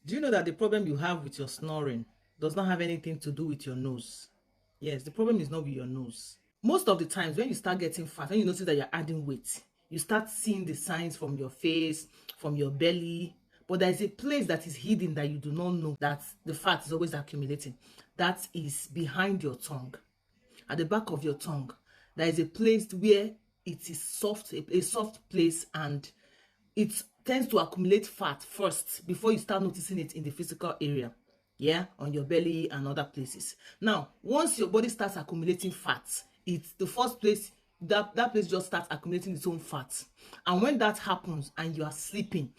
Do you know that the problem you have with your snoring does not have anything to do with your nose? Yes, the problem is not with your nose. Most of the times when you start getting fat, when you notice that you're adding weight, you start seeing the signs from your face, from your belly. But there is a place that is hidden that you do not know that the fat is always accumulating. That is behind your tongue. At the back of your tongue, there is a place where it is soft, a soft place, and it tends to accumulate fat first before you start noticing it in the physical area, yeah, on your belly and other places. Now once your body starts accumulating fat, it's the first place that place just starts accumulating its own fat. And when that happens and you are sleeping,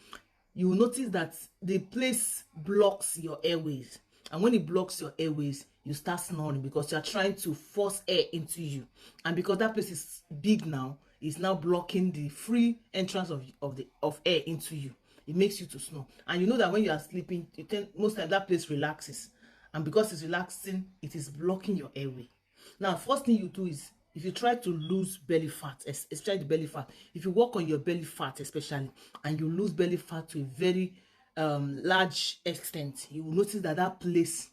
you will notice that the place blocks your airways. And when it blocks your airways, you start snoring because you are trying to force air into you. And because that place is big now, it's now blocking the free entrance of air into you. It makes you to snore. And you know that when you are sleeping, most times that place relaxes. And because it's relaxing, it is blocking your airway. Now, first thing you do is, if you try to lose belly fat, especially the belly fat, if you work on your belly fat especially, and you lose belly fat to a very large extent, you will notice that that place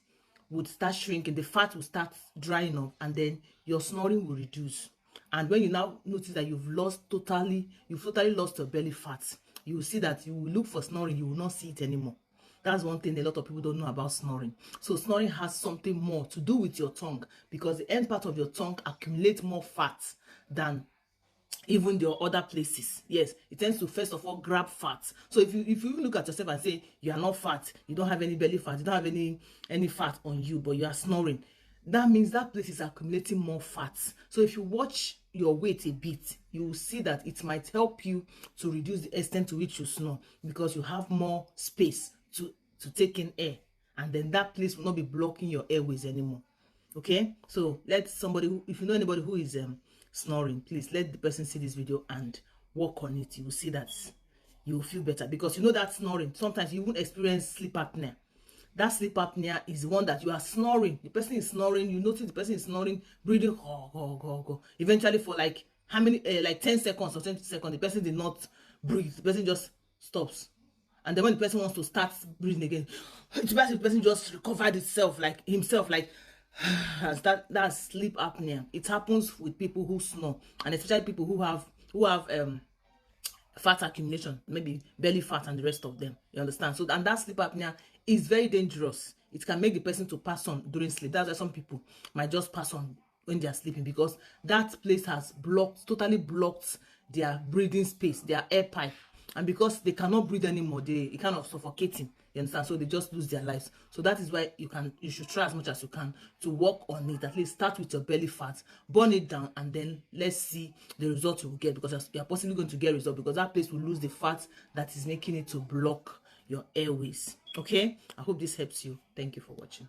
would start shrinking, the fat will start drying up, and then your snoring will reduce. And when you now notice that you've totally lost your belly fat, you will see that you will look for snoring, you will not see it anymore. That's one thing a lot of people don't know about snoring. So snoring has something more to do with your tongue, because the end part of your tongue accumulates more fat than even your other places. Yes, it tends to first of all grab fat. So if you even look at yourself and say you are not fat, you don't have any belly fat, you don't have any fat on you, but you are snoring, that means that place is accumulating more fat. So if you watch your weight a bit, you will see that it might help you to reduce the extent to which you snore, because you have more space to take in air, and then that place will not be blocking your airways anymore. Okay, so let somebody who, if you know anybody who is snoring, please let the person see this video and work on it. You will see that you will feel better, because you know that snoring, sometimes you won't experience sleep apnea. That sleep apnea is the one that you are snoring, the person is snoring, you notice the person is snoring, breathing, eventually for like how many like 10 seconds or 20 seconds, the person did not breathe, the person just stops. And then when the person wants to start breathing again, the person just recovered itself, like himself, like that's sleep apnea. It happens with people who snore, and especially people who have fat accumulation, maybe belly fat and the rest of them. You understand? So, and that sleep apnea is very dangerous. It can make the person to pass on during sleep. That's why some people might just pass on when they are sleeping, because that place has totally blocked their breathing space, their air pipe. And because they cannot breathe anymore, it kind of suffocating. You understand? So they just lose their lives. So that is why you should try as much as you can to work on it. At least start with your belly fat, burn it down, and then let's see the result you will get, because you are possibly going to get result, because that place will lose the fat that is making it to block your airways. Okay, I hope this helps you. Thank you for watching.